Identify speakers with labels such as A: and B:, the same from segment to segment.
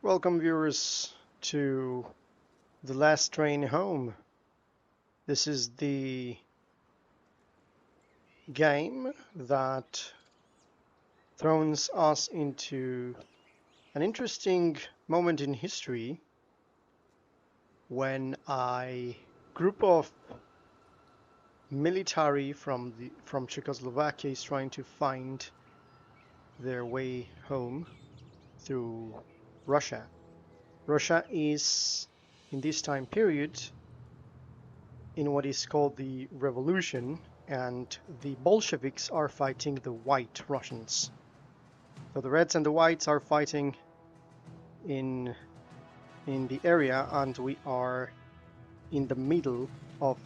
A: Welcome viewers to The Last Train Home. This is the game that throws us into an interesting moment in history when a group of military from Czechoslovakia is trying to find their way home through Russia. Russia is, in this time period, in what is called the revolution, and the Bolsheviks are fighting the White Russians. So the Reds and the Whites are fighting in the area, and we are in the middle of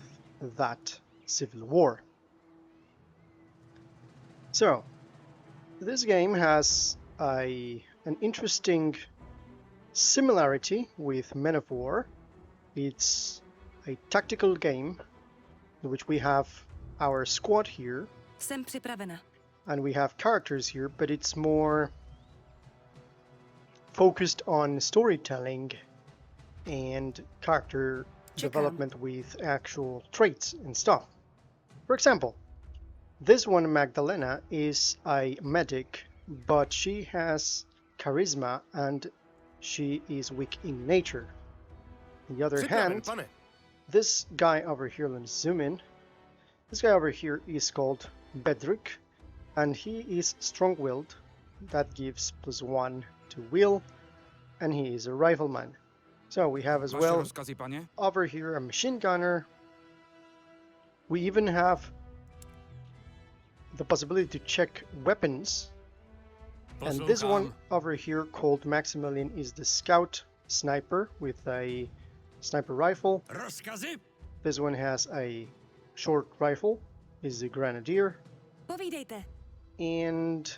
A: that civil war. So this game has an interesting similarity with Men of War. It's a tactical game in which we have our squad here.
B: Jsem připravena.
A: And we have characters here, but it's more focused on storytelling and character development with actual traits and stuff. For example, this one, Magdalena, is a medic, but she has charisma and she is weak in nature. On the other hand, this guy over here, let's zoom in. This guy over here is called Bedřich, and he is strong-willed. That gives +1 to will, and he is a rifleman. So we have as well over here a machine gunner. We even have the possibility to check weapons. And this one over here called Maximilian is the scout sniper with a sniper rifle. This one has a short rifle, is the grenadier. And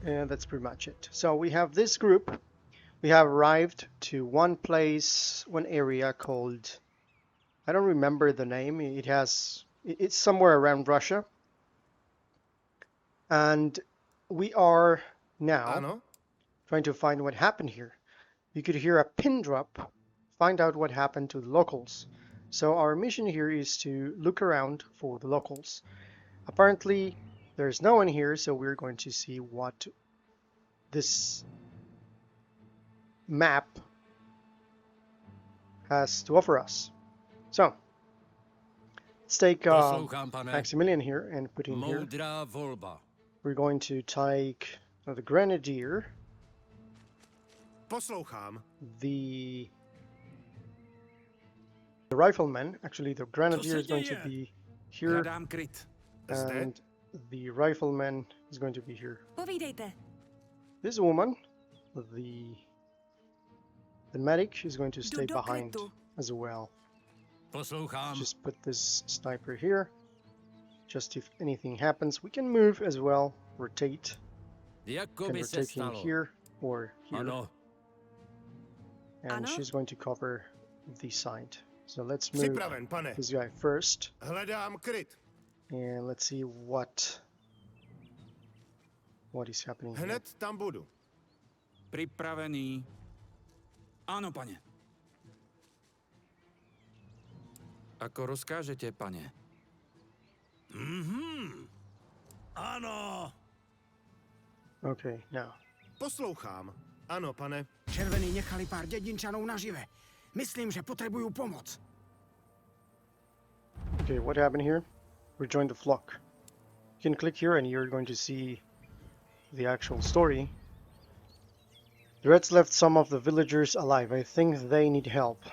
A: that's pretty much it. So we have this group. We have arrived to one place, one area called, I don't remember the name. It's somewhere around Russia. And we are now trying to find what happened here. You could hear a pin drop, find out what happened to the locals. So our mission here is to look around for the locals. Apparently there's no one here, so we're going to see what this map has to offer us. So let's take Maximilian here and put him here. We're going to take the grenadier, the rifleman. Actually, the grenadier is going to be here, and the rifleman is going to be here. This woman, the medic, is going to stay behind as well. Just put this sniper here. Just if anything happens, we can move as well, rotate. Can rotate him here or here. And she's going to cover the side. So let's move this guy first. And let's see what is happening here.
C: Hned tam budu. Připravený. Ano, pane. Ako rozkážete, pane.
D: Ano.
A: Okay, now.
C: Poslouchám. Ano, pane.
D: Červení nechali pár dědinčanů nažive. Myslím, že potřebuju pomoc.
A: Okay, what happened here? Rejoin the flock. You can click here and you're going to see the actual story. The Reds left some of the villagers alive. I think they need help.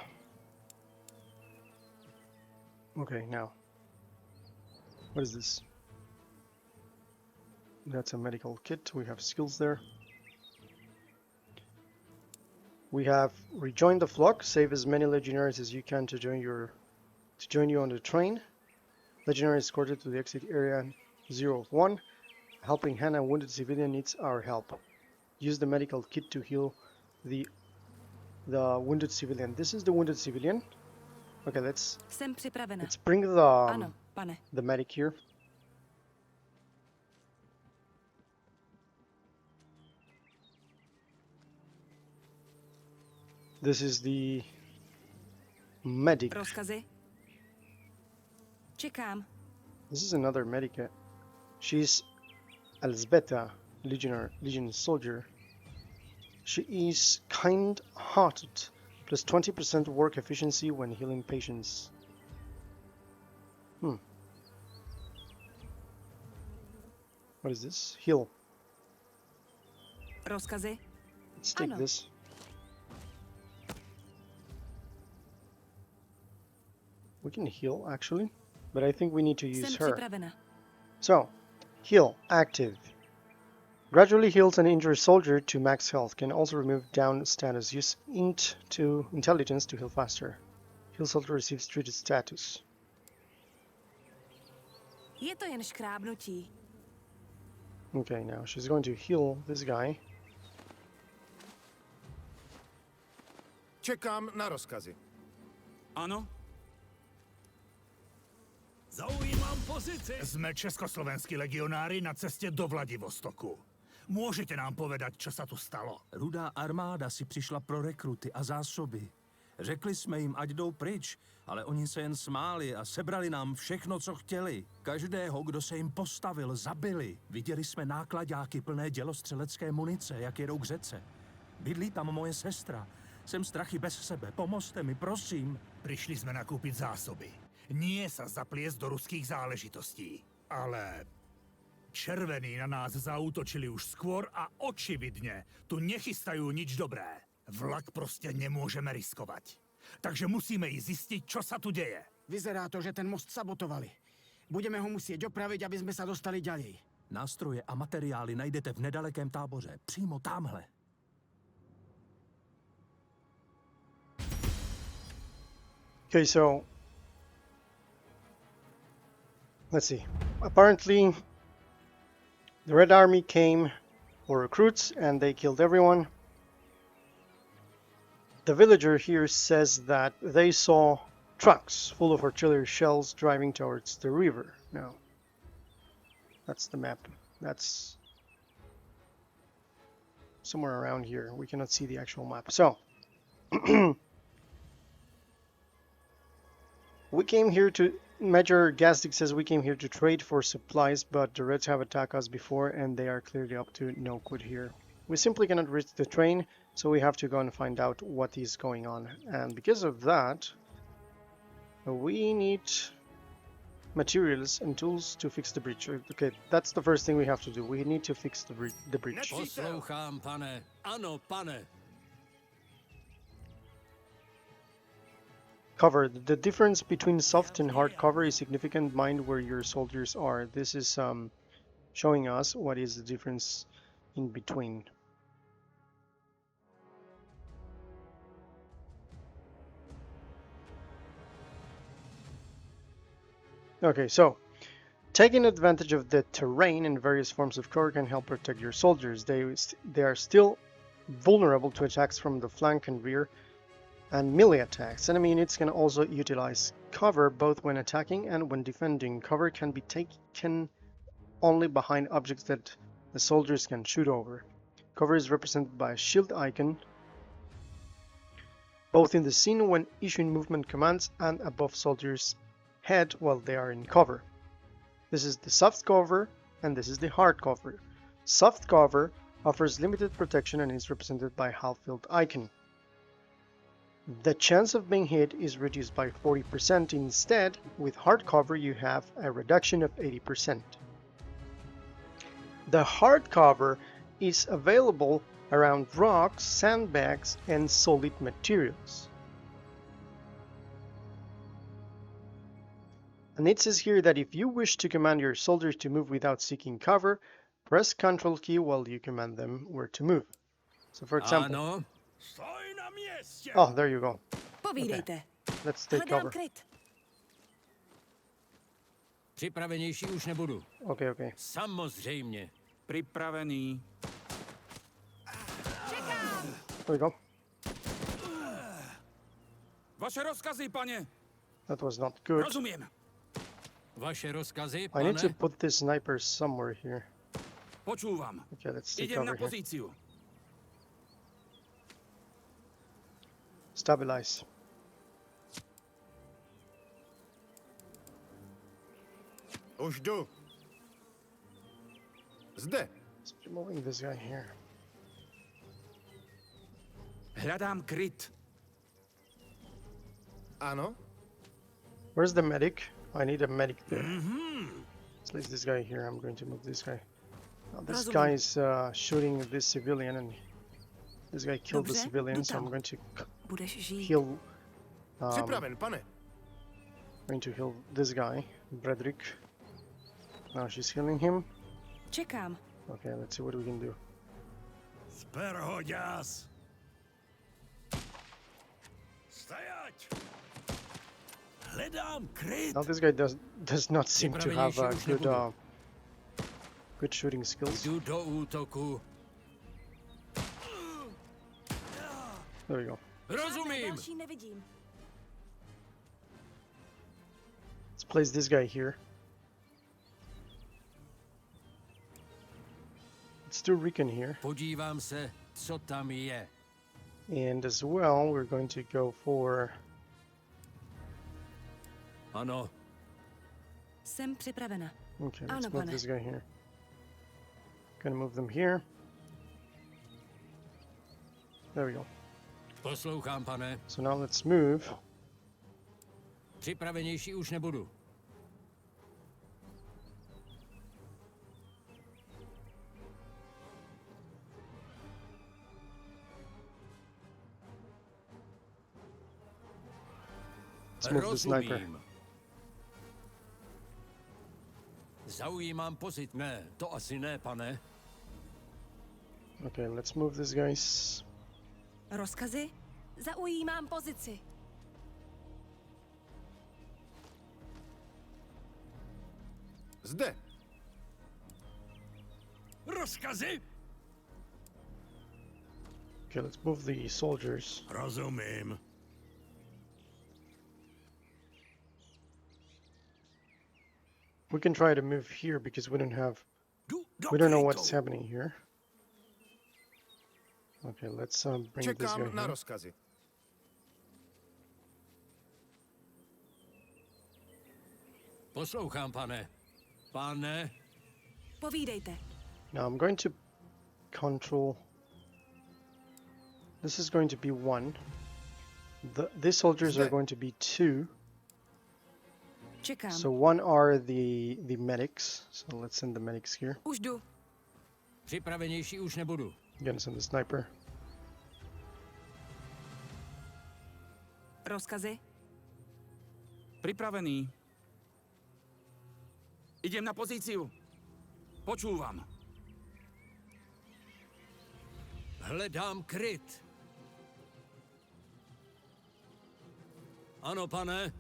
A: Okay, now. What is this? That's a medical kit. We have skills there. We have rejoined the flock. Save as many legionaries as you can to join you on the train. Legionary escorted to the exit area 0-1. Helping hand and wounded civilian needs our help. Use the medical kit to heal the wounded civilian. This is the wounded civilian. Okay, let's bring the medic here. This is the medic.
B: Rozkazy? Čekám.
A: This is another medic. She's Elzbieta, Legion soldier. She is kind-hearted, plus 20% work efficiency when healing patients. What is this? Heal.
B: Rozkazy?
A: Let's take
B: Ano.
A: this. We can heal, actually, but I think we need to use
B: Jsem
A: her.
B: připravena.
A: So, heal, active. Gradually heals an injured soldier to max health. Can also remove down status. Use int to intelligence to heal faster. Heal soldier receives treated status.
B: Je to jen škrábnutí.
A: Okay, now she's going to heal this guy.
C: Čekám na rozkazy.
E: Ano?
F: Zaujímám pozici. Sme československí legionári na ceste do Vladivostoku. Môžete nám povedať, čo sa tu stalo?
G: Rudá armáda si přišla pro rekruty a zásoby. Řekli jsme jim, ať jdou pryč, ale oni se jen smáli a sebrali nám všechno, co chtěli. Každého, kdo se jim postavil, zabili. Viděli jsme nákladáky plné dělostřelecké munice, jak jedou k řece. Bydlí tam moje sestra. Jsem strachy bez sebe. Pomozte mi, prosím.
F: Prišli sme nakúpiť zásoby. Nie sa zapliesť do ruských záležitostí. Ale červení na nás zaútočili už skôr a očividne tu nechystajú nič dobré. Vlak proste nemôžeme riskovať. Takže musíme ísť zistiť, čo sa tu deje.
D: Vyzerá to, že ten most sabotovali. Budeme ho musieť opraviť, aby sme sa dostali ďalej.
G: Nástroje a materiály najdete v nedalekém táboře. Přímo tamhle.
A: Okay, so let's see. Apparently, the Red Army came for recruits and they killed everyone. The villager here says that they saw trucks full of artillery shells driving towards the river. Now, that's the map. That's somewhere around here. We cannot see the actual map. So, we came here to... Major Gazdik says we came here to trade for supplies, but the Reds have attacked us before and they are clearly up to no good here. We simply cannot reach the train, so we have to go and find out what is going on. And because of that, we need materials and tools to fix the bridge. Okay, that's the first thing we have to do. We need to fix the bridge.
E: Poslouchám, pane. Ano, pane.
A: Cover. The difference between soft and hard cover is significant. Mind where your soldiers are. This is showing us what is the difference in between. Okay, so taking advantage of the terrain and various forms of cover can help protect your soldiers. They are still vulnerable to attacks from the flank and rear and melee attacks. Enemy units can also utilize cover both when attacking and when defending. Cover can be taken only behind objects that the soldiers can shoot over. Cover is represented by a shield icon, both in the scene when issuing movement commands and above soldiers' head while they are in cover. This is the soft cover and this is the hard cover. Soft cover offers limited protection and is represented by a half-filled icon. The chance of being hit is reduced by 40%. Instead, with hard cover you have a reduction of 80%. The hard cover is available around rocks, sandbags, and solid materials. And it says here that if you wish to command your soldiers to move without seeking cover, press Ctrl key while you command them where to move. So for example...
E: Ano.
A: Oh, there you go.
B: Povídejte.
A: Let's take
B: Hledám
A: cover.
B: kryt.
E: Připravenější už nebudu.
A: Okay, okay.
E: Samozřejmě. Připravený.
A: There we go.
E: Vaše rozkazy, pane.
A: That was not good.
E: Rozumím. Vaše rozkazy,
A: I
E: pane.
A: need to put this sniper somewhere here.
E: Počúvam.
A: Okay, let's take
E: Idem na
A: cover here.
E: pozíciu.
A: Stabilize.
C: Už jdu. Zde.
A: Let's be moving this guy here.
C: Hledám kryt. Ano?
A: Where's the medic? I need a medic there. Let's place this guy here. I'm going to move this guy. Now, this guy is shooting this civilian, and this guy killed the
B: Dobře,
A: civilian,
B: jdu
A: so I'm
B: tam.
A: going to
B: Budeš žít.
A: heal.
C: Připraven, pane.
A: Going to heal this guy, Bredrik. Now she's healing him.
B: Čekám.
A: Okay, let's see what we can do.
F: Sperhoďas! Stajať! Hledám kryt!
A: Now this guy does not seem to have good shooting skills.
E: Jdu do útoku.
A: There we go.
E: Rozumím.
B: Další nevidím.
A: Let's place this guy here. Let's do recon here.
E: Podívám se, co tam je.
A: And as well, we're going to go for...
E: Ano,
B: Jsem připravena.
A: Okay,
B: Ano,
A: let's move
B: pane.
A: this guy here. Gonna move them here. There we go.
E: poslouchám, pane.
A: So now let's move.
E: Připravenější už nebudu.
A: Let's move the sniper.
E: Rozumím. Zaujímám pozici. Ne, to asi ne, pane.
A: Okay, let's move these guys.
B: Rozkazy? Zaujímám pozici.
C: Zde.
F: Rozkazy?
A: Okay, let's move the soldiers.
F: Rozumím.
A: We can try to move here because we don't have,
F: Jdu do
A: we don't know
F: krytu.
A: what's happening here. Okay, let's bring this guy
C: Čekám na
A: here.
C: rozkazy.
E: Poslouchám, pane. Pane,
B: Povídejte.
A: Now I'm going to control. This is going to be 1. These soldiers are
C: Zde.
A: going to be 2.
B: Čekám.
A: So 1 are the medics. So let's send the medics here.
B: Už jdu.
E: připravenější už nebudu.
A: Gonna send the sniper.
B: Rozkazy?
C: Pripravený. Idem na pozíciu. Počúvam.
E: Hledám kryt. Ano, pane.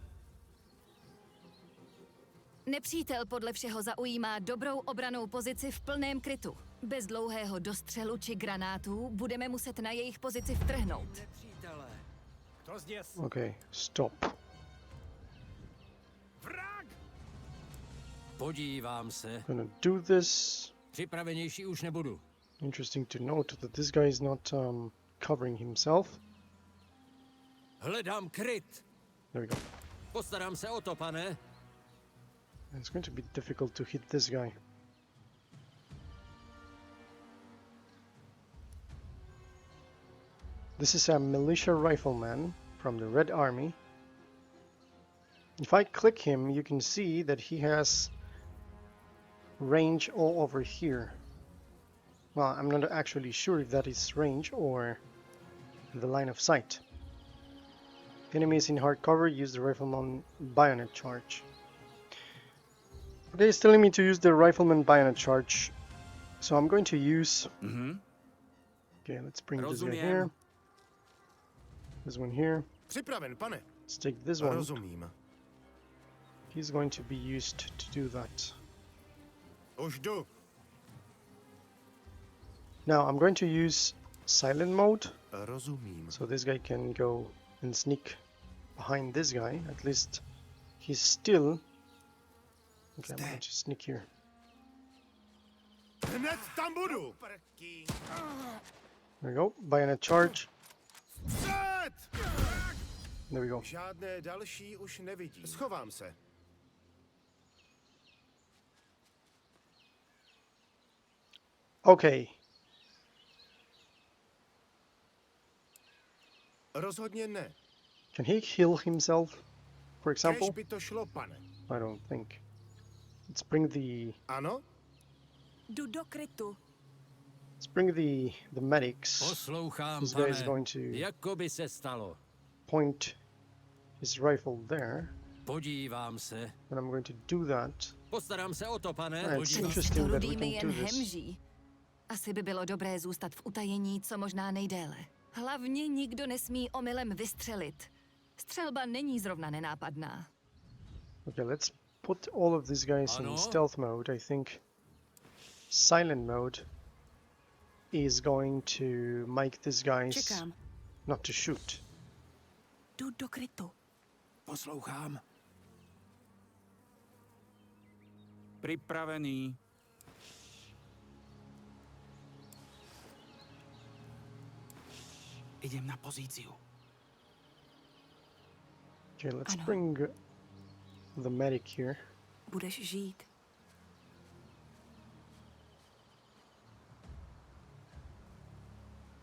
H: Nepřítel podle všeho zaujímá dobrou obranou pozici v plném krytu. Bez dlouhého dostřelu či granátů budeme muset na jejich pozici vtrhnout.
E: Nepřítele.
A: Okay, stop.
E: Podívám se.
A: Gonna do this.
E: Připravenější už nebudu.
A: Interesting to note that this guy is not covering himself.
E: Hledám kryt.
A: There we go.
E: Postarám se o to, pane.
A: It's going to be difficult to hit this guy. This is a militia rifleman from the Red Army. If I click him, you can see that he has range all over here. Well, I'm not actually sure if that is range or the line of sight. Enemies in hard cover use the rifleman bayonet charge. Okay, it's telling me to use the rifleman bayonet charge. So I'm going to use... Okay, let's bring this guy
C: Rozumiem.
A: here. This one here.
C: Připraven, pane.
A: Let's take this one.
C: Rozumím.
A: He's going to be used to do that.
C: Už jdu.
A: Now I'm going to use silent mode.
C: Rozumím.
A: So this guy can go and sneak behind this guy. At least he's still... Okay, I'm going to sneak here.
C: Hned tam budu.
A: There we go. Bayonet charge. There we go.
C: Žádné další už nevidím. Schovám se.
A: Okay.
C: Rozhodně ne.
A: Can he heal himself, for example?
C: Kéž by to šlo, pane.
A: I don't think. Let's bring the
C: Ano?
B: Jdu do krytu.
A: the medics.
E: Poslouchám,
A: This guy is
E: pane.
A: going to
E: Jako by se stalo.
A: point his rifle there,
E: Podívám se.
A: and I'm going to do that.
E: Postarám se o to, pane.
A: It's
E: Podívám se.
A: interesting that we
H: Rudými
A: can
H: jen
A: do this.
H: hemží. Asi by bylo dobré zůstat v utajení co možná nejdéle. Hlavně nikdo nesmí omylem vystřelit. Střelba není zrovna nenápadná.
A: Okay, let's put all of these guys in
E: Ano.
A: stealth mode. I think silent mode is going to make these guys
B: Čekám.
A: not to shoot.
B: Jdu do krytu.
C: Poslouchám. Připravený. Idem na pozíciu.
A: Okay, let's
B: Ano.
A: bring the medic here.
B: Budeš žít.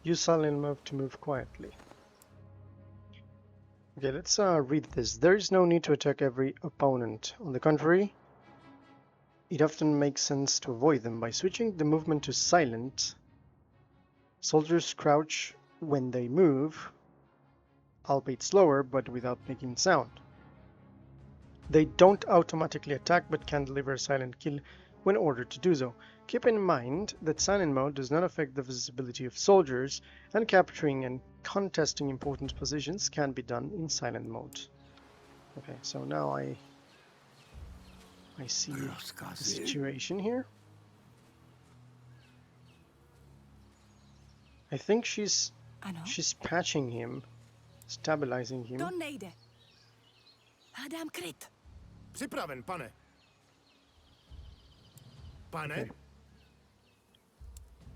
A: Use silent mode to move quietly. Okay, let's read this. There is no need to attack every opponent. On the contrary, it often makes sense to avoid them by switching the movement to silent. Soldiers crouch when they move, albeit slower, but without making sound. They don't automatically attack, but can deliver a silent kill when ordered to do so. Keep in mind that silent mode does not affect the visibility of soldiers, and capturing and contesting important positions can be done in silent mode. Okay, so now I see the situation here. I think she's
B: Ano.
A: patching him, stabilizing him.
B: To nejde. Hádám kryt.
C: Připraven, pane. Pane?
A: Okay.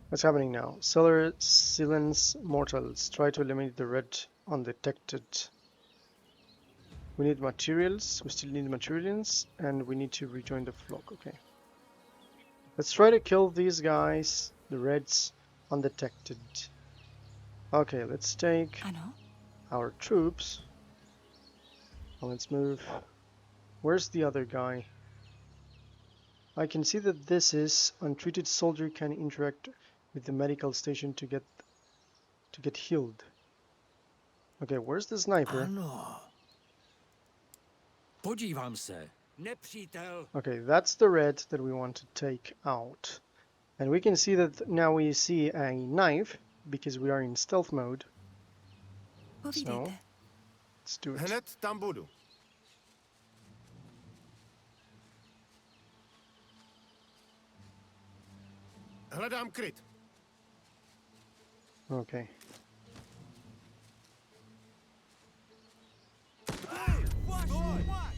A: What's happening now? Silence mortals. Try to eliminate the red undetected. We need materials. We still need materials, and we need to rejoin the flock. Okay. Let's try to kill these guys, the reds, undetected. Okay, let's take
B: Ano.
A: our troops. And let's move. Where's the other guy? I can see that this is untreated soldier can interact with the medical station to get healed. Okay, where's the sniper?
E: Ano. Podívám se. Nepřítel.
A: Okay, that's the red that we want to take out. And we can see that now we see a knife because we are in stealth mode.
B: Povídejte.
A: Let's do it.
C: Hned tam budu. Hledám kryt.
A: Okay.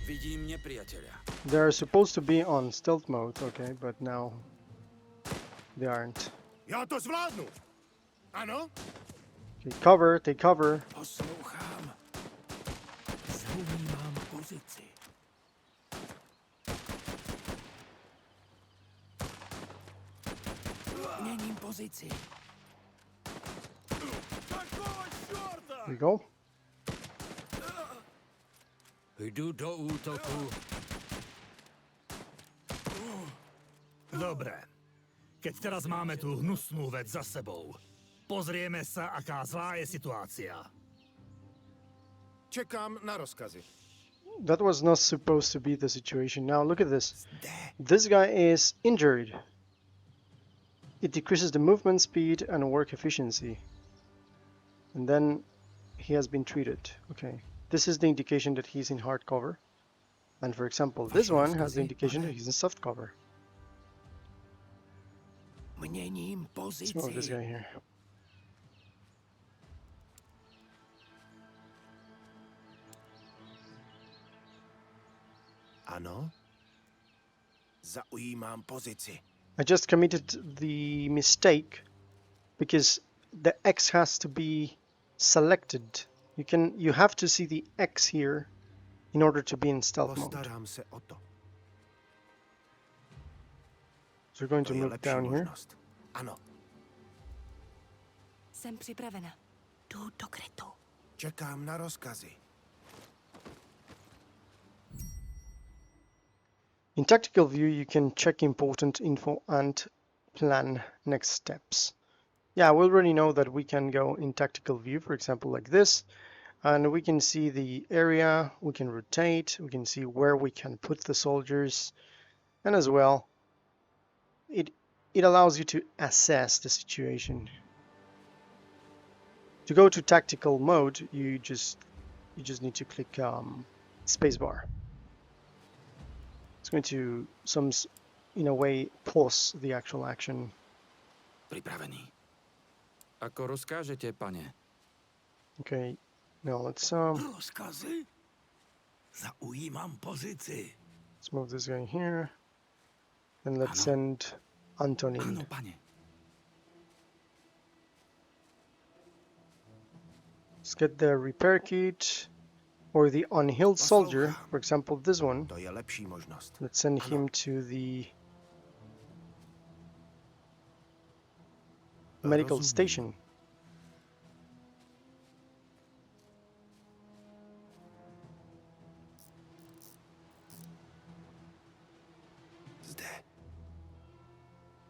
C: Vidím nepřítele.
A: They're supposed to be on stealth mode, okay, but now they aren't.
C: Já to zvládnu. Ano?
A: Okay, cover, take cover.
E: Poslouchám. Zaujímám pozici. Měním pozici.
A: Here we go.
E: Jdu do útoku.
F: Dobre. Keď teraz máme tú hnusnú vec za sebou, pozrieme sa, aká zlá je situácia.
C: Čekám na rozkazy.
A: That was not supposed to be the situation. Now look at this. This guy is injured. It decreases the movement speed and work efficiency. And then he has been treated. Okay. This is the indication that he's in hard cover. And for example, this one has the indication that he's in soft cover.
E: Měním
A: Let's move this
E: pozici.
A: guy here.
C: Ano? Zaujímám pozici.
A: I just committed the mistake because the X has to be selected. You have to see the X here in order to be in stealth mode.
C: Postarám se o to.
A: So we're going
C: To
A: to
C: je
A: move
C: lepší
A: down here.
C: možnost. Ano,
B: Jsem připravena. Jdu do krytu.
C: čekám na rozkazy.
A: In tactical view, you can check important info and plan next steps. Yeah, we already know that we can go in tactical view, for example, like this, and we can see the area, we can rotate, we can see where we can put the soldiers, and as well, it allows you to assess the situation. To go to tactical mode, you just need to click spacebar. It's going to in a way pause the actual action.
C: Připravený.
E: Ako rozkážete, pane.
A: Okay, now let's
F: Rozkazy? Zaujímám pozici.
A: let's move this guy here, and let's
F: Ano.
A: send Antonin.
F: Ano, pane.
A: Let's get the repair kit or the unhealed soldier,
C: Poslouchám.
A: for example, this one.
C: To je lepší možnost.
A: Let's send
C: Ano.
A: him to the medical
C: Rozumím.
A: station.
C: Zde.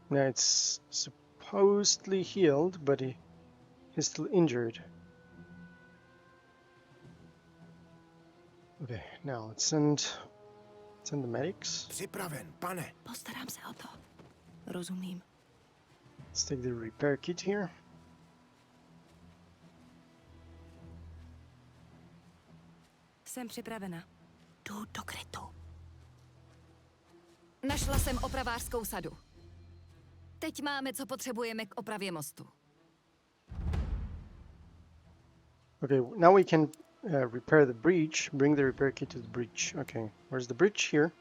A: Now it's supposedly healed, but he's still injured. Okay, now let's send the medics.
C: Připraven, pane.
B: Postarám se o to. Rozumím.
A: Let's take the repair kit here.
B: Jsem připravena. Jdu do krytu.
H: Našla jsem opravářskou sadu. Teď máme, co potřebujeme k opravě mostu.
A: Okay, now we can repair the breach, bring the repair kit to the breach. Okay, where's the breach? Here.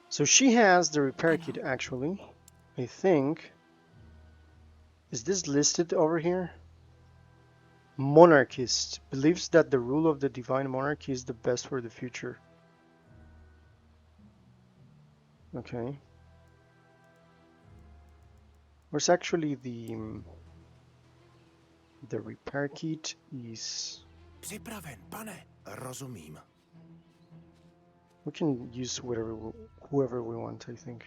A: So she has the repair kit actually, I think. Is this listed over here? Monarchist believes that the rule of the divine monarchy is the best for the future. Okay. Where's actually the repair kit is...
C: Připraven, pane. Rozumím.
A: We can use whoever we want, I think.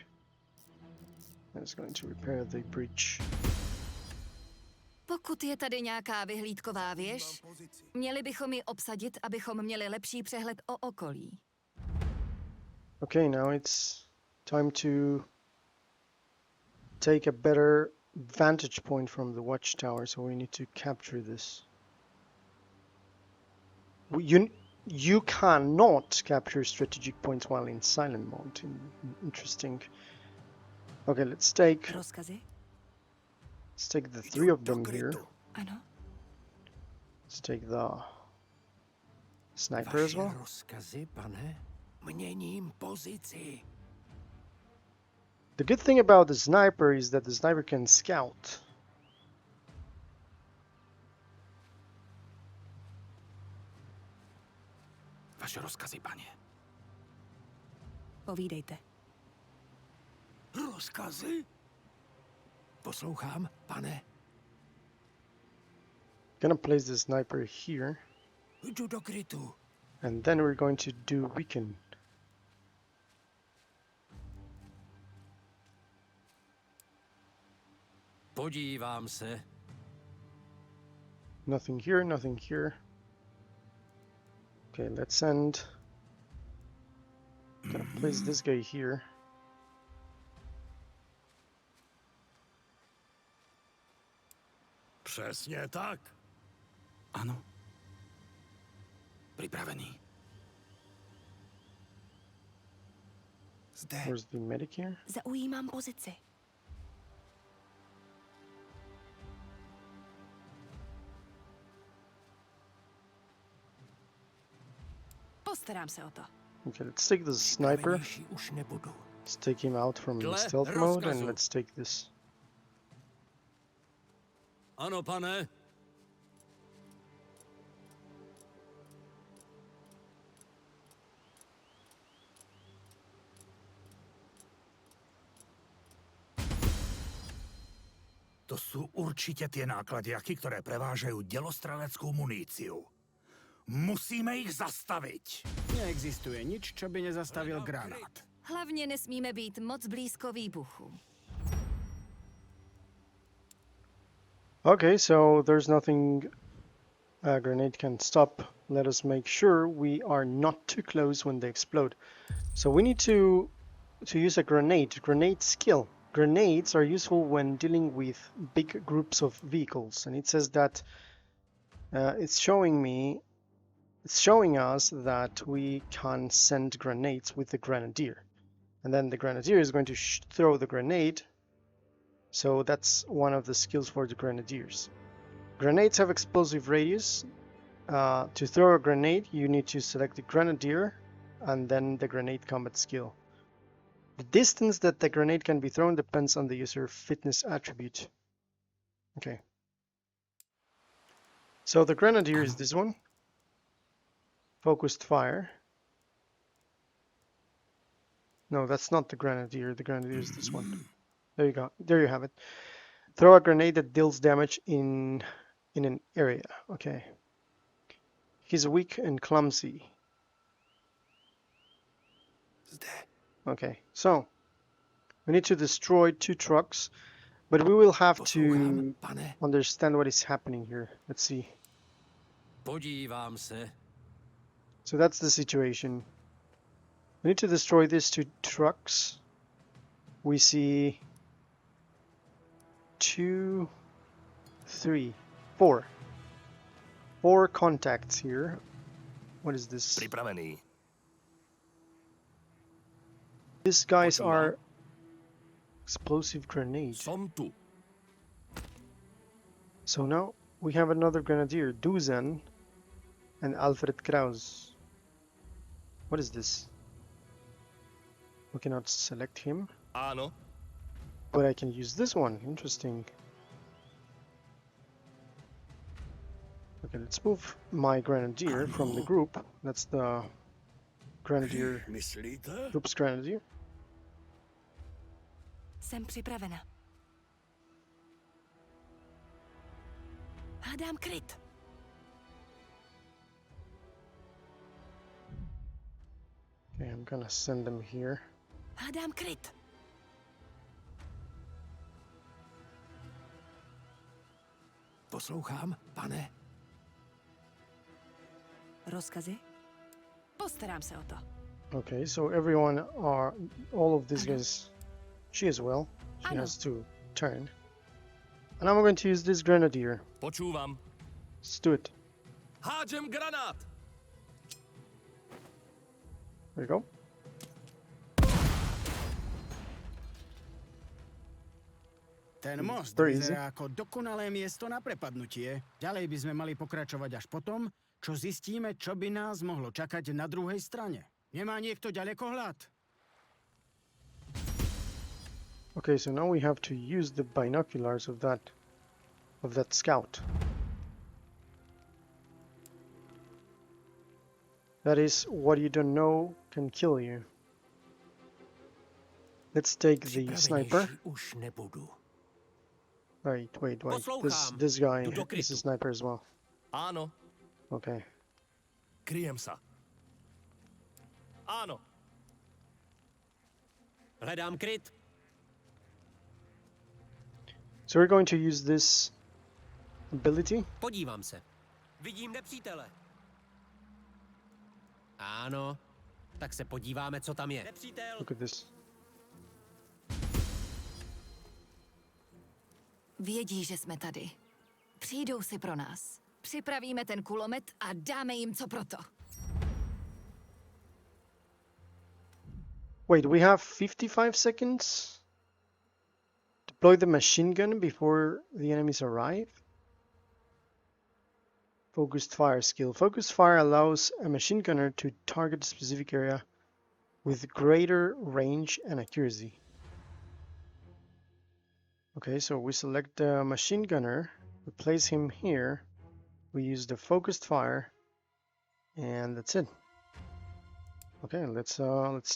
A: I'm just going to repair the breach.
H: Pokud je tady nějaká vyhlídková věž, měli bychom ji obsadit, abychom měli lepší přehled o okolí.
A: Okay, now it's time to take a better vantage point from the watchtower, so we need to capture this. You cannot capture strategic points while in silent mode. Interesting. Okay, let's take
B: Rozkazy?
A: the three of them here.
B: Ano.
A: Let's take the sniper as well.
E: rozkazy, pane?
F: Měním pozici.
A: The good thing about the sniper is that the sniper can scout.
F: Vaše rozkazy, pane.
B: Povídejte.
F: Rozkazy? Poslouchám, pane.
A: Gonna place the sniper here,
F: Jdu do krytu.
A: and then we're going to do weaken.
E: Podívám se.
A: Nothing here, nothing here. Okay, let's send. Gonna place this guy here.
F: Přesně tak. Ano. Připravený.
C: Zde.
A: Where's the medic here?
B: Zaujímám pozici. Postarám se o to.
A: Okay, let's take the sniper.
F: Připravenější už nebudu.
A: Let's take him out from
E: Dle
A: stealth mode, and
E: rozkazu.
A: let's take this.
E: Ano, pane.
F: To sú určite tie nákladiaky, ktoré prevážajú delostreleckou muníciu. Musíme ich zastaviť.
D: Neexistuje nič, čo by nezastavil granát.
H: Hlavně nesmíme být moc blízko výbuchu.
A: Okay, so there's nothing a grenade can stop. Let us make sure we are not too close when they explode. So we need to use a grenade skill. Grenades are useful when dealing with big groups of vehicles, and it says that it's showing us that we can send grenades with the grenadier, and then the grenadier is going to throw the grenade. So that's one of the skills for the grenadiers. Grenades have explosive radius. To throw a grenade, you need to select the grenadier and then the grenade combat skill. The distance that the grenade can be thrown depends on the user fitness attribute. Okay. So the grenadier is this one. Focused fire. No, that's not the grenadier. The grenadier is this one. There you go. There you have it. Throw a grenade that deals damage in an area. Okay. He's weak and clumsy. Okay, so we need to destroy 2 trucks, but we will have to understand what is happening here. Let's see.
E: Podívám se.
A: So that's the situation. We need to destroy these 2 trucks. We see 2, 3, 4. 4 contacts here. What is this?
G: Připravený.
A: These guys are explosive grenades.
G: Som tu.
A: So now we have another grenadier, Dusan and Alfred Kraus. What is this? We cannot select him,
G: Áno.
A: but I can use this one. Interesting. Okay, let's move my grenadier from the group. That's the grenadier,
C: Myslíte?
A: group's grenadier.
B: Jsem připravena. Hádám kryt.
A: Okay, I'm gonna send them here.
B: Hádám kryt.
C: Poslouchám, pane.
B: Rozkazy? Postarám se o to.
A: Okay, so everyone all of these guys, she as well. She
B: Ano.
A: has to turn. And I'm going to use this grenadier.
G: Počúvam.
A: Let's do it.
G: Hádžem granát.
A: There you go.
D: Ten most
A: Very
D: vyzerá ako dokonalé miesto na prepadnutie. Ďalej by sme mali pokračovať až potom, čo zistíme, čo by nás mohlo čakať na druhej strane. Nemá niekto ďalekohľad?
A: Okay, so now we have to use the binoculars of that scout. That is, what you don't know can kill you. Let's take the sniper.
E: Už nebudu.
A: Wait.
G: Poslouchám.
A: This guy
G: Jdu do
A: is a
G: krytu.
A: sniper as well.
G: Áno.
A: Okay.
G: Kryjem sa. Áno.
E: Hledám kryt.
A: So we're going to use this ability.
E: Podívám se. Vidím nepřítele. Ano. Tak se podíváme, co tam je. Nepřítel.
A: Look at this.
H: Vědí, že jsme tady. Přijdou si pro nás. Připravíme ten kulomet a dáme jim co proto.
A: Wait, we have 55 seconds? Deploy the machine gun before the enemies arrive? Focused fire skill. Focused fire allows a machine gunner to target a specific area with greater range and accuracy. Okay, so we select the machine gunner, we place him here, we use the focused fire, and that's it. Okay, let's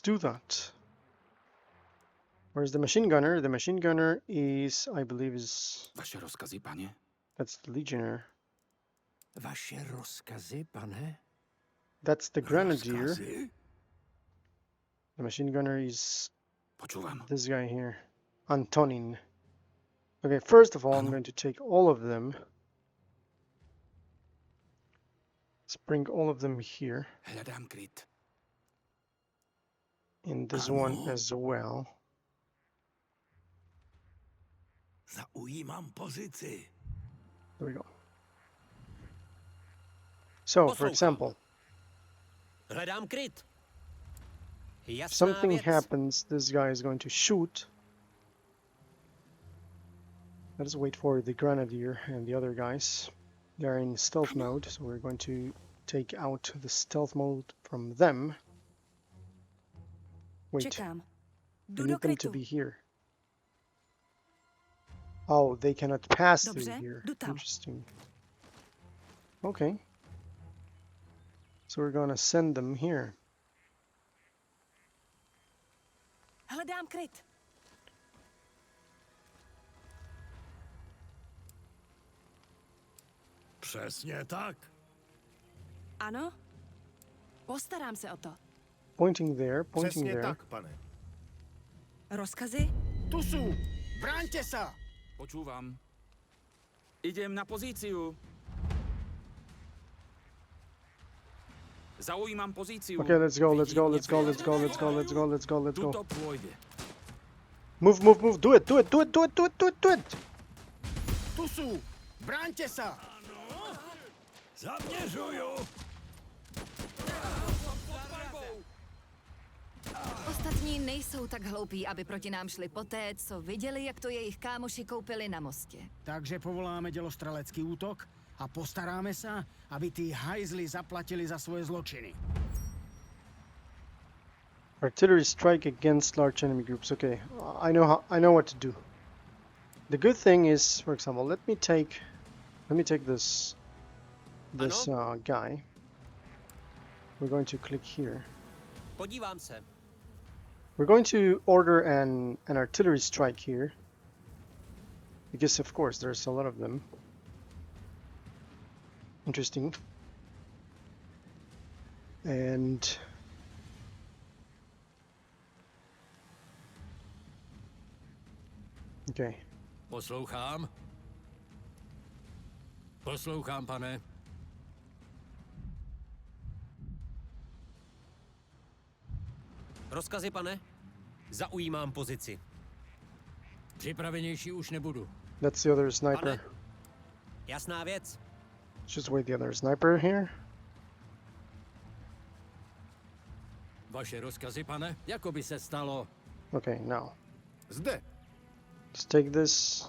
A: do that. Where's the machine gunner? The machine gunner is, I believe,
E: Vaše rozkazy, pane?
A: that's the legionnaire.
E: Vaše rozkazy, pane?
A: That's the grenadier.
E: Rozkazy?
A: The machine gunner is
E: Počúvam.
A: this guy here, Antonin. Okay, first of all, I'm
E: Ano.
A: going to take all of them. Let's bring all of them here,
E: Hľadám kryt.
A: and this
E: Ano.
A: one as well.
E: Zaujímam pozici.
A: There we go. So, for
E: Poslouchám.
A: example,
E: Hledám kryt.
A: if
E: Jasná
A: something
E: věc.
A: happens, this guy is going to shoot. Let's wait for the grenadier and the other guys. They're in stealth mode, so we're going to take out the stealth mode from them. Wait,
B: Čekám.
A: we
B: Jdu do
A: need them to
B: krytu.
A: be here. Oh, they cannot pass through
B: Dobře,
A: here.
B: jdu tam.
A: Interesting. Okay. So we're gonna send them here.
B: Hledám kryt.
F: Přesně tak.
B: Ano? Postarám se o to.
A: Pointing there, pointing
C: Přesně
A: there.
C: tak, pane.
B: Rozkazy?
D: Tu sú! Bráňte sa!
I: Počúvam. Idem na pozíciu. Zaujímam pozíciu.
A: Okay, let's go, let's go,
I: Vidím
A: let's go, let's go,
I: nepriateľa.
A: let's go, let's go, let's go, let's go.
I: Tuto pôjde.
A: Move, move, move, do it, do it, do it, do it, do it, do it, do it!
D: Tu sú! Bráňte sa!
F: Zaměřuju.
H: Ostatní nejsou tak hloupí, aby proti nám šli poté, co viděli, jak to jejich kámoši koupili na mostě.
D: Takže povoláme dělostrelecký útok a postaráme sa, aby tí hajzli zaplatili za svoje zločiny.
A: Artillery strike against large enemy groups. Okay, I know what to do. The good thing is, for example, let me take this guy. We're going to click here.
E: Podívám se.
A: We're going to order an artillery strike here, because of course there's a lot of them. Interesting. And okay.
E: Poslouchám. Poslouchám, pane. Rozkazy, pane? Zaujímám pozici. Připravenější už nebudu.
A: That's the other sniper.
E: Jasná věc.
A: Just wait, the other sniper here.
E: Vaše rozkazy, pane? Jako by se stalo.
A: Okay, now
C: Zde.
A: let's take this.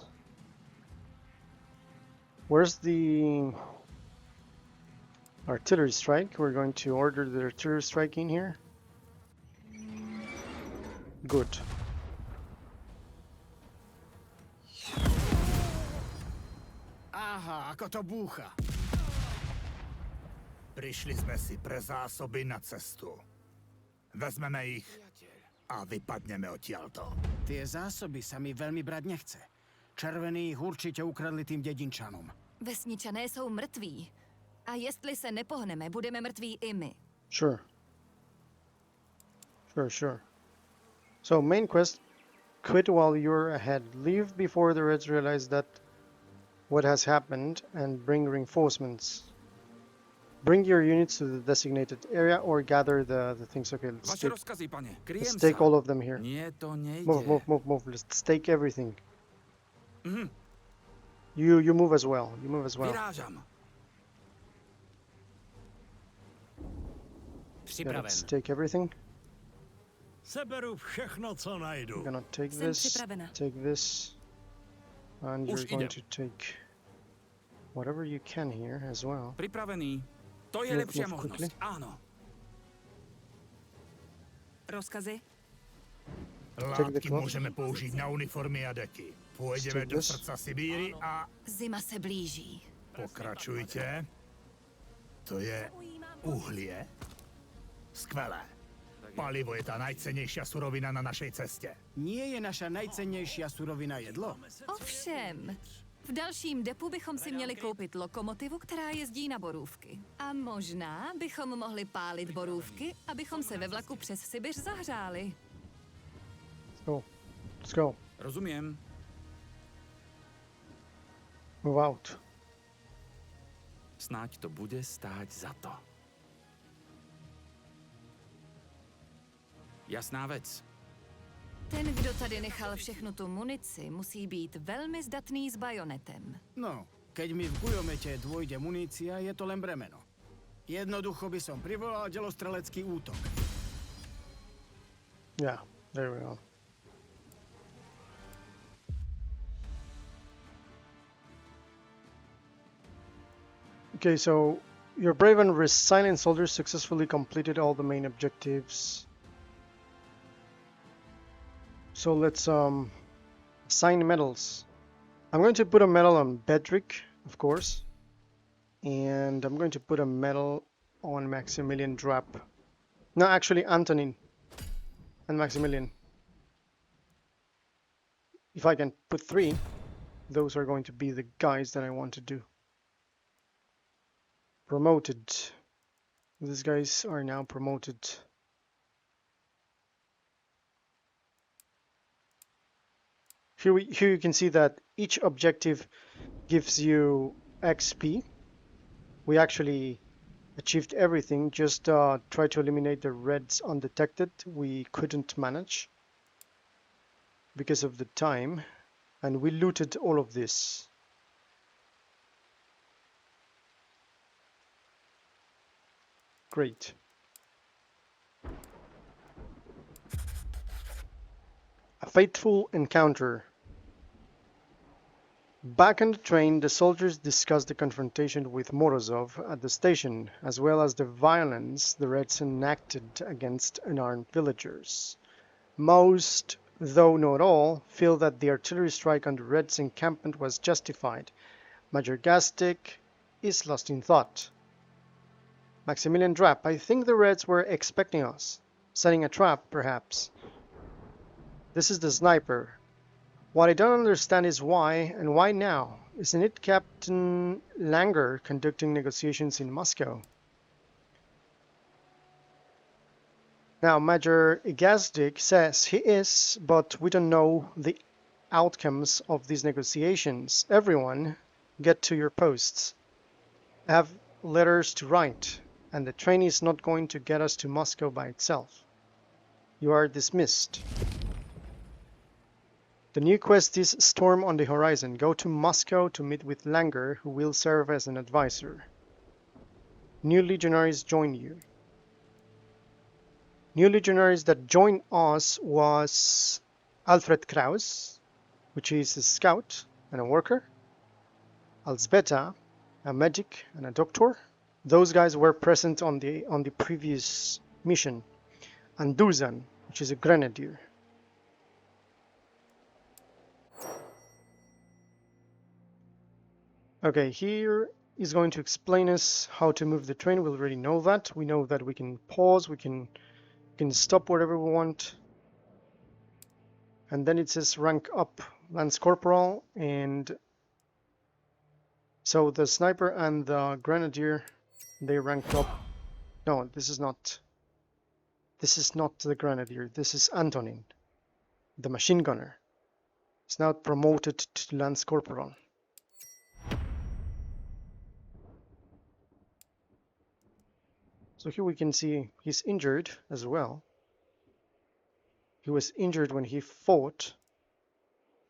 A: Where's the artillery strike? We're going to order the artillery strike in here. Good.
D: Aha, ako to búcha.
F: Přišli jsme si pre zásoby na cestu. Vezmeme ich a vypadneme odtiaľto.
D: Tie zásoby sa mi veľmi brať nechce. Červení ich určite ukradli tým dedinčanom.
H: Vesničané jsou mrtví. A jestli se nepohneme, budeme mrtví i my.
A: Sure. Sure. So main quest, quit while you're ahead. Leave before the Reds realize that what has happened and bring reinforcements. Bring your units to the designated area or gather the things. Okay,
I: Vaše rozkazy, pane. Kryjem
A: let's
I: sa.
A: take all of them here.
I: Nie, to nejde.
A: Move. Let's take everything.
I: Mhm.
A: You move as well. You move as well.
I: Vyrážam.
A: Yeah,
E: Připraven.
A: let's take everything.
F: Seberu všechno, co najdu.
A: You're gonna take
B: Jsem
A: this,
B: připravena.
A: take this, and
E: Už
A: you're going
E: idem.
A: to take whatever you can here as well.
I: Pripravený. To je
A: Move
I: lepšia
A: quickly.
I: možnosť. Áno.
B: Rozkazy?
F: Látky
A: cloth.
F: můžeme použít na uniformy a deky. Půjdeme
A: Take
F: do
A: this.
F: srdca Sibíry a
H: Zima se blíží.
F: pokračujte. To je uhlie. Skvelé. Palivo je tá najcennejšia surovina na našej ceste.
D: Nie je naša najcennejšia surovina jedlo?
H: Ovšem, v dalším depu bychom si měli koupit lokomotivu, která jezdí na borůvky. A možná bychom mohli pálit borůvky, abychom se ve vlaku přes Sibiř zahřáli.
A: Let's go. Let's go.
I: Rozumiem.
A: Move out.
I: Snáď to bude stáť za to. Jasná vec.
H: Ten, kdo tady nechal všechnu tu munici, musí být velmi zdatný s bajonetem.
D: No, keď mi v gujomete dôjde munícia, je to len bremeno. Jednoducho by som privolal delostrelecký útok.
A: Yeah, there we go. Okay, so your brave and resilient soldiers successfully completed all the main objectives. So let's assign medals. I'm going to put a medal on Bedrick, of course, and I'm going to put a medal on Maximilian Drapp. No, actually Antonin and Maximilian. If I can put 3, those are going to be the guys that I want to do. Promoted. These guys are now promoted. Here you can see that each objective gives you XP. We actually achieved everything, just try to eliminate the reds undetected. We couldn't manage because of the time, and we looted all of this. Great. A fateful encounter. Back on the train, the soldiers discussed the confrontation with Morozov at the station, as well as the violence the Reds enacted against unarmed villagers. Most, though not all, feel that the artillery strike on the Reds' encampment was justified. Major Gastic is lost in thought. Maximilian Drapp, I think the Reds were expecting us. Setting a trap, perhaps. This is the sniper. What I don't understand is why, and why now? Isn't it Captain Langer conducting negotiations in Moscow? Now, Major Gazdik says he is, but we don't know the outcomes of these negotiations. Everyone, get to your posts. I have letters to write, and the train is not going to get us to Moscow by itself. You are dismissed. The new quest is Storm on the Horizon. Go to Moscow to meet with Langer, who will serve as an advisor. New legionaries join you. New legionaries that joined us was Alfred Kraus, which is a scout and a worker. Alzbeta, a medic and a doctor. Those guys were present on the previous mission. And Duzan, which is a grenadier. Okay, here is going to explain us how to move the train. We already know that. We know that we can pause, we can stop wherever we want. And then it says rank up, Lance Corporal, and so the sniper and the grenadier, they ranked up. No, this is not the grenadier, this is Antonin, the machine gunner. He's now promoted to Lance Corporal. So here we can see he's injured as well. He was injured when he fought.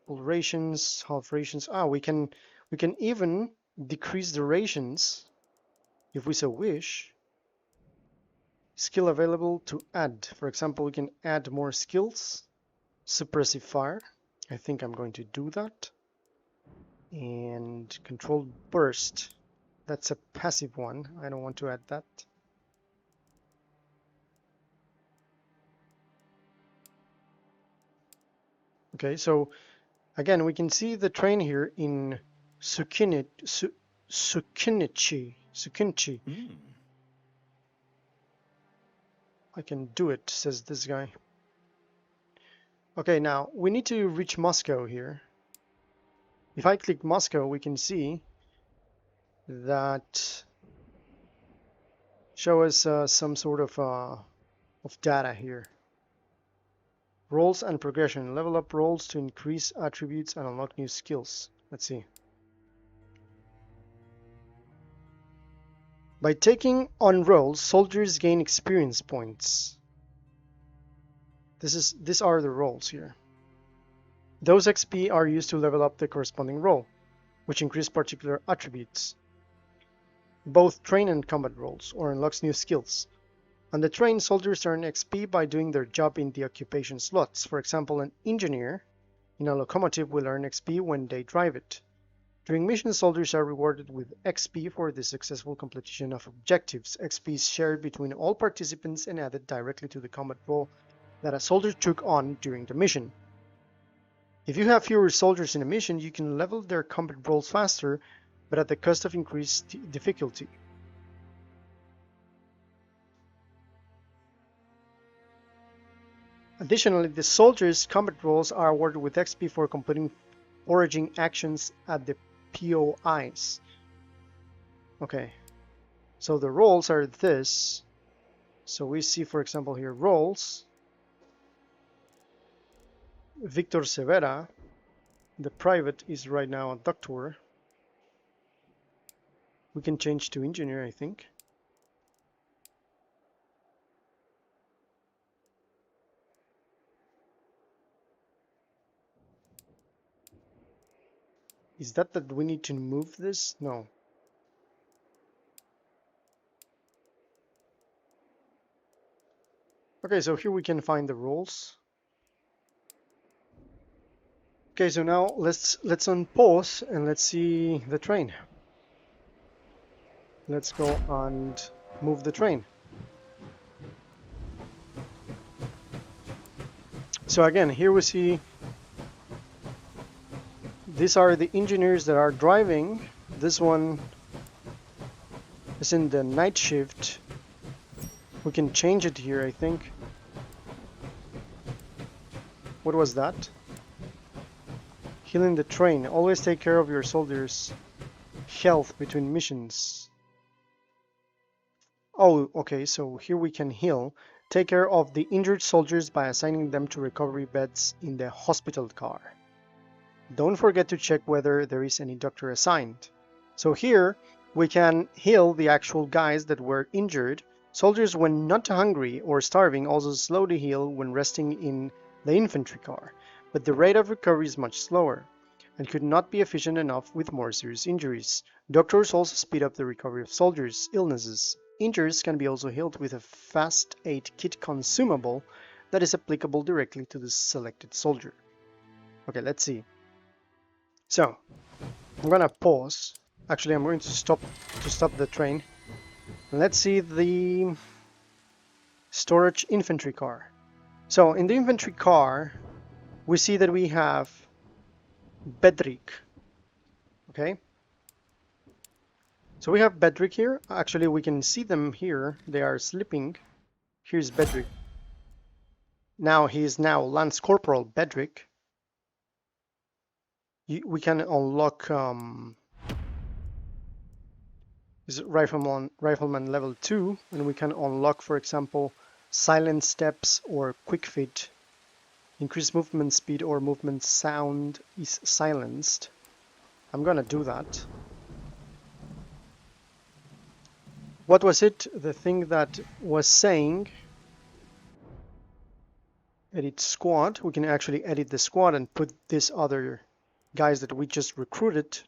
A: Full rations, half rations. We can even decrease the rations if we so wish. Skill available to add. For example, we can add more skills. Suppressive fire. I think I'm going to do that. And controlled burst. That's a passive one. I don't want to add that. Okay, so again, we can see the train here in Sukinchi. I can do it, says this guy. Okay, now we need to reach Moscow here. If I click Moscow, we can see that show us some sort of data here. Roles and progression. Level up roles to increase attributes and unlock new skills. Let's see. By taking on roles, soldiers gain experience points. These are the roles here. Those XP are used to level up the corresponding role, which increase particular attributes. Both train and combat roles, or unlocks new skills. On the train, soldiers earn XP by doing their job in the occupation slots. For example, an engineer in a locomotive will earn XP when they drive it. During missions, soldiers are rewarded with XP for the successful completion of objectives. XP is shared between all participants and added directly to the combat role that a soldier took on during the mission. If you have fewer soldiers in a mission, you can level their combat roles faster, but at the cost of increased difficulty. Additionally, the soldiers' combat roles are awarded with XP for completing foraging actions at the POIs. Okay, so the roles are this. So we see, for example, here roles. Victor Severa, the private, is right now a doctor. We can change to engineer, I think. Is that we need to move this? No. Okay, so here we can find the roles. Okay, so now let's unpause and let's see the train. Let's go and move the train. So again, here we see these are the engineers that are driving. This one is in the night shift. We can change it here, I think. What was that? Healing the train. Always take care of your soldiers' health between missions. Oh, okay, so here we can heal. Take care of the injured soldiers by assigning them to recovery beds in the hospital car. Don't forget to check whether there is any doctor assigned. So here we can heal the actual guys that were injured. Soldiers, when not hungry or starving, also slowly heal when resting in the infantry car, but the rate of recovery is much slower and could not be efficient enough with more serious injuries. Doctors also speed up the recovery of soldiers' illnesses. Injuries can be also healed with a fast aid kit consumable that is applicable directly to the selected soldier. Okay, let's see. So, I'm gonna pause. Actually, I'm going to stop the train. Let's see the storage infantry car. So, in the infantry car, we see that we have Bedřich. Okay. So we have Bedřich here. Actually, we can see them here. They are sleeping. Here's Bedřich. Now he is now Lance Corporal Bedřich. We can unlock is rifleman level 2, and we can unlock, for example, silent steps or quick fit. Increase movement speed or movement sound is silenced. I'm gonna do that. What was it? The thing that was saying edit squad. We can actually edit the squad and put these other guys that we just recruited,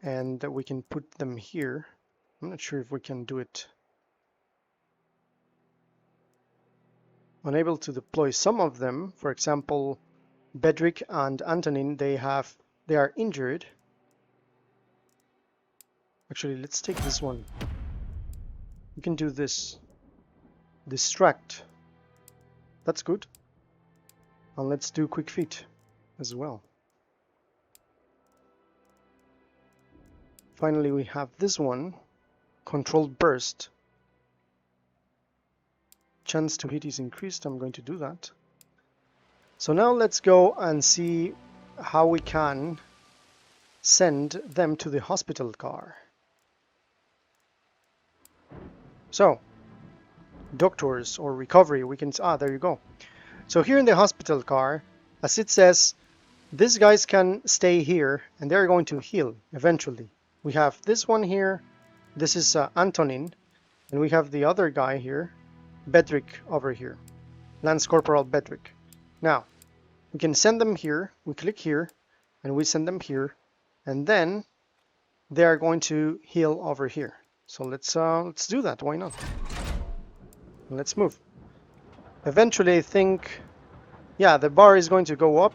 A: and we can put them here. I'm not sure if we can do it. Unable to deploy some of them. For example, Bedřich and Antonin, they are injured. Actually, let's take this one. We can do this. Distract. That's good. And let's do quick feet as well. Finally, we have this one. Controlled burst. chance to hit is increased. I'm going to do that. So now let's go and see how we can send them to the hospital car. So, doctors or recovery, we can, there you go. So here in the hospital car, as it says, these guys can stay here and they're going to heal eventually. We have this one here, this is Antonin, and we have the other guy here, Bedrick over here, Lance Corporal Bedrick. Now, we can send them here, we click here, and we send them here, and then they are going to heal over here. So let's do that, why not? Let's move. Eventually I think, yeah, the bar is going to go up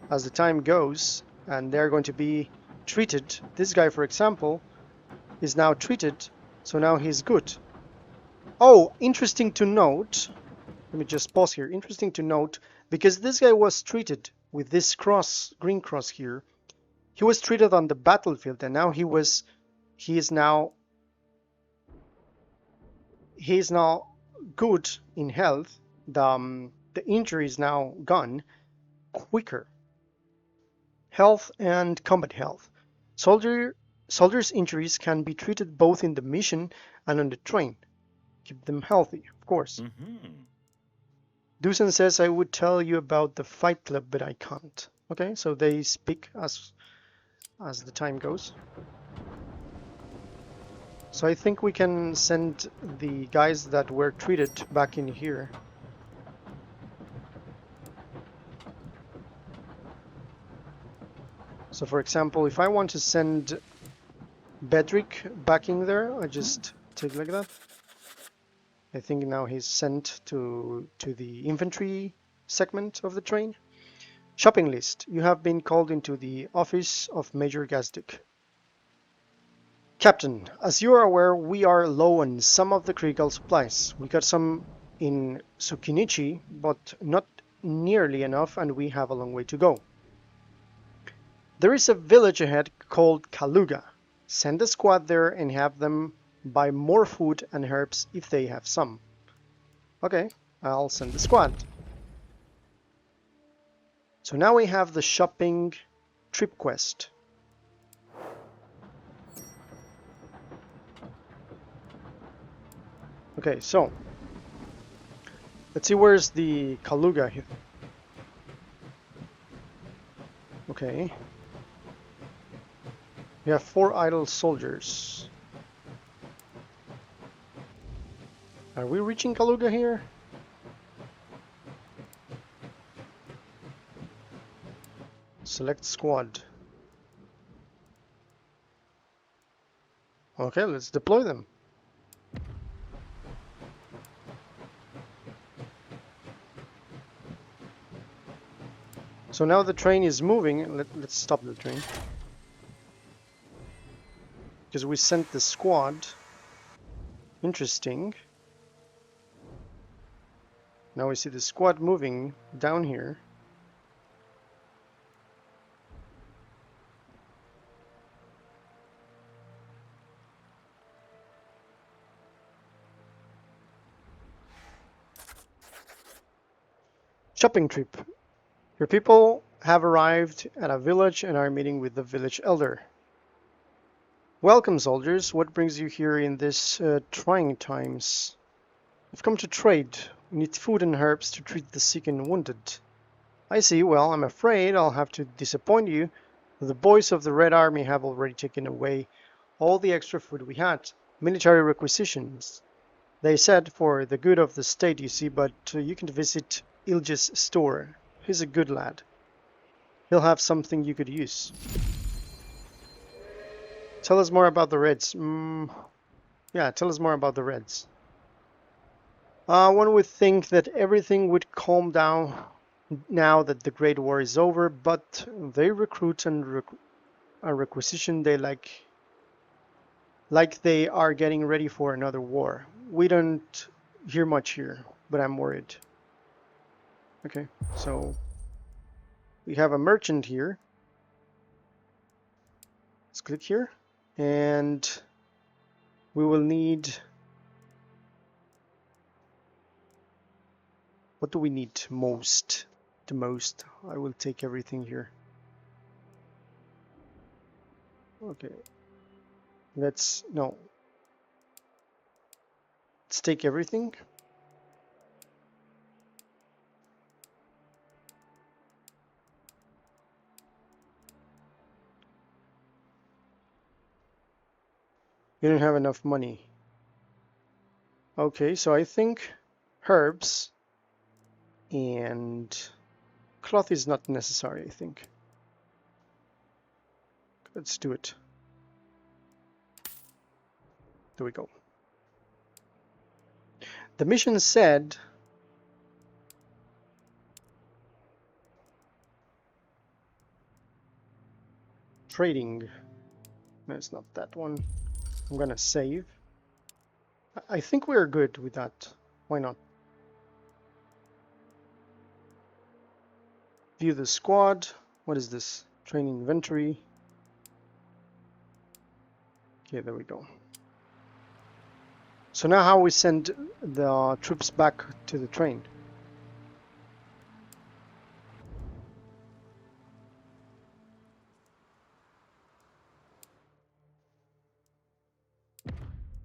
A: as the time goes, and they're going to be treated. This guy, for example, is now treated, so now he's good. Oh, interesting to note, let me just pause here. Interesting to note, because this guy was treated with this cross, green cross here, he was treated on the battlefield, and now he is now good in health. The injury is now gone quicker. Health and combat health. Soldiers' injuries can be treated both in the mission and on the train. Keep them healthy, of course. Dusan says I would tell you about the fight club, but I can't. Okay, so they speak as the time goes. So I think we can send the guys that were treated back in here. So for example, if I want to send Bedrick back in there, I just take like that. I think now he's sent to the infantry segment of the train. Shopping list. You have been called into the office of Major Gazdik. Captain, as you are aware, we are low on some of the critical supplies. We got some in Sukinichi, but not nearly enough, and we have a long way to go. There is a village ahead called Kaluga. Send a squad there and have them buy more food and herbs if they have some. Okay, I'll send the squad. So now we have the shopping trip quest. Okay, so let's see, where's the Kaluga here. Okay. We have 4 idle soldiers. Are we reaching Kaluga here? Select squad. Okay, let's deploy them. So now the train is moving. Let's stop the train. Because we sent the squad. Interesting. Now we see the squad moving down here. Shopping trip. Your people have arrived at a village and are meeting with the village elder. Welcome, soldiers. What brings you here in this trying times? We've come to trade. We need food and herbs to treat the sick and wounded. I see. Well, I'm afraid I'll have to disappoint you. The boys of the Red Army have already taken away all the extra food we had. Military requisitions. They said for the good of the state, you see, but you can visit Ilge's store. He's a good lad. He'll have something you could use. Tell us more about the Reds. Yeah, tell us more about the Reds. One would think that everything would calm down now that the Great War is over, but they recruit and requisition they like they are getting ready for another war. We don't hear much here, but I'm worried. Okay, so we have a merchant here. Let's click here. And we will need What do we need most? The most. I will take everything here. Okay. Let's take everything. You don't have enough money. Okay, so I think herbs and cloth is not necessary, I think. Let's do it. There we go. The mission said trading. No, it's not that one. I'm gonna save. I think we're good with that. Why not? View the squad. What is this? Train inventory. Okay, there we go. So now how we send the troops back to the train?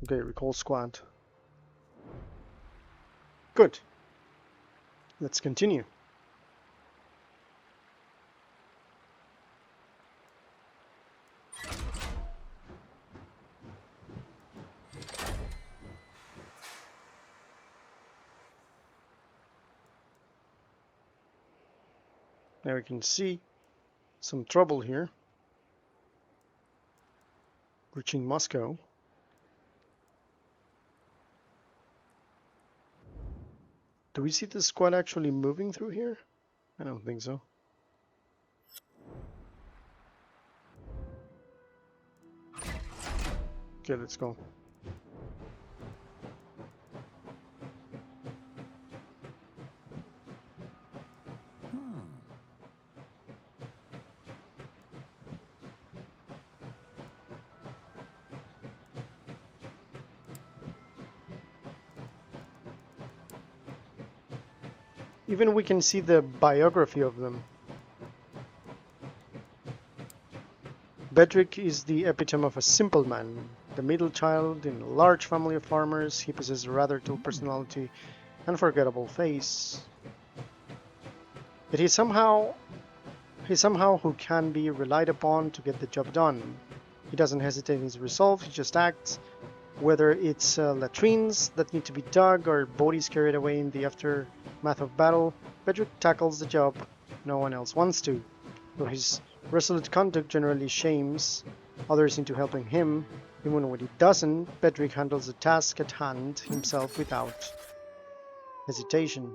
A: Okay, recall squad. Good. Let's continue. Now we can see some trouble here. Reaching Moscow. Do we see the squad actually moving through here? I don't think so. Okay, let's go. Even we can see the biography of them. Bedřich is the epitome of a simple man. The middle child in a large family of farmers, he possesses a rather dull personality, unforgettable face. Yet he's somehow who can be relied upon to get the job done. He doesn't hesitate in his resolve, he just acts. Whether it's latrines that need to be dug or bodies carried away in the aftermath of battle, Bedřich tackles the job no one else wants to. Though his resolute conduct generally shames others into helping him, even when he doesn't, Bedřich handles the task at hand himself without hesitation.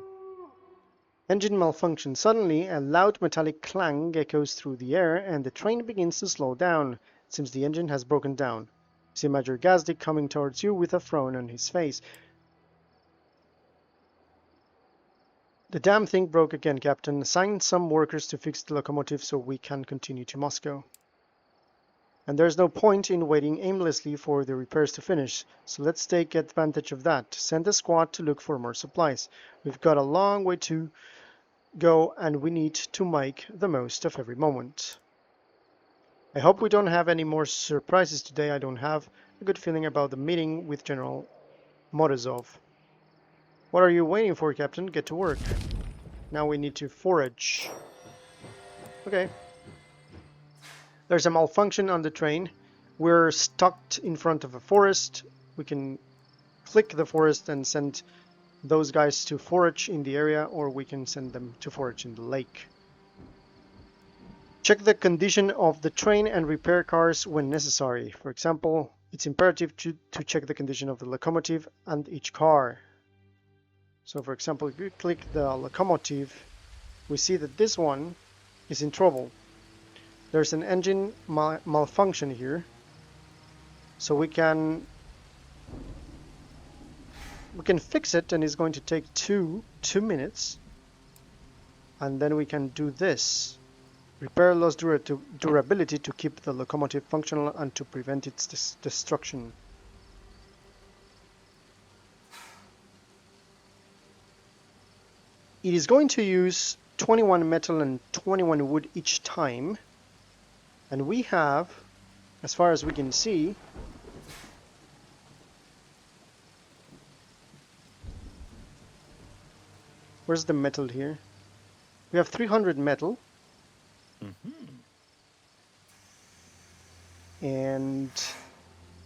A: Engine malfunction. Suddenly, a loud metallic clang echoes through the air and the train begins to slow down. It seems the engine has broken down. See Major Gazdik coming towards you with a frown on his face. The damn thing broke again, Captain. Assign some workers to fix the locomotive so we can continue to Moscow. And there's no point in waiting aimlessly for the repairs to finish, so let's take advantage of that. Send a squad to look for more supplies. We've got a long way to go and we need to make the most of every moment. I hope we don't have any more surprises today. I don't have a good feeling about the meeting with General Morozov. What are you waiting for, Captain? Get to work. Now we need to forage. Okay. There's a malfunction on the train. We're stuck in front of a forest. We can click the forest and send those guys to forage in the area, or we can send them to forage in the lake. Check the condition of the train and repair cars when necessary. For example, it's imperative to check the condition of the locomotive and each car. So for example, if we click the locomotive, we see that this one is in trouble. There's an engine malfunction here. So we can fix it, and it's going to take two minutes. And then we can do this. Repair lost durability to keep the locomotive functional and to prevent its destruction. it is going to use 21 metal and 21 wood each time. And we have, as far as we can see, where's the metal here? We have 300 metal. And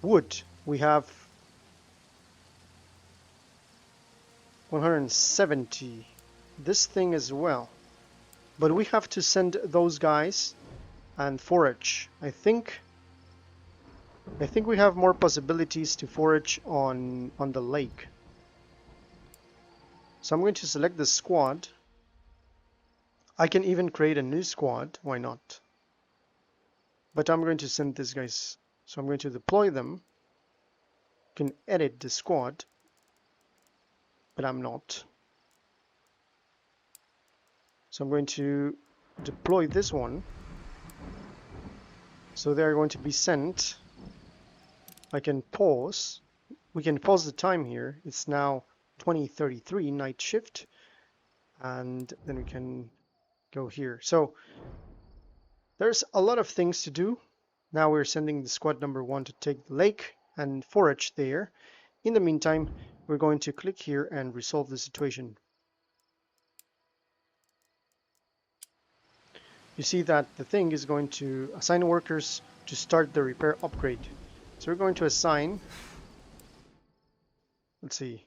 A: wood, we have 170. This thing as well. But we have to send those guys and forage. I think we have more possibilities to forage on the lake. So I'm going to select the squad. I can even create a new squad, why not? But I'm going to send these guys. So I'm going to deploy them. You can edit the squad, but I'm not. So I'm going to deploy this one. So they're going to be sent. I can pause. We can pause the time here. It's now 20:33 night shift. And then we can go here. So there's a lot of things to do. Now we're sending the squad number 1 to take the lake and forage there. In the meantime, we're going to click here and resolve the situation. You see that the thing is going to assign workers to start the repair upgrade. So we're going to assign, let's see,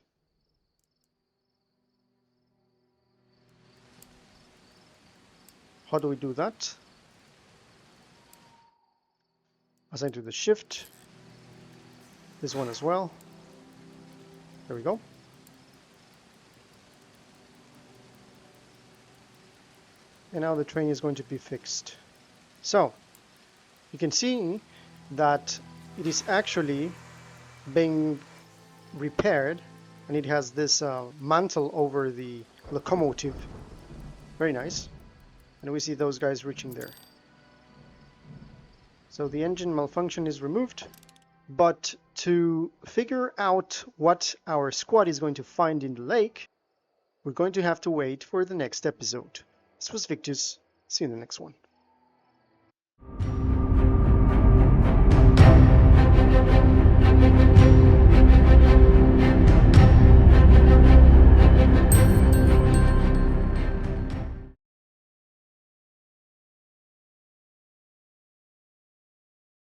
A: how do we do that? Assign to the shift, this one as well. There we go. And now the train is going to be fixed. So you can see that it is actually being repaired, and it has this mantle over the locomotive. Very nice. And we see those guys reaching there. So the engine malfunction is removed, but to figure out what our squad is going to find in the lake, we're going to have to wait for the next episode. This was Victus. See you in the next one.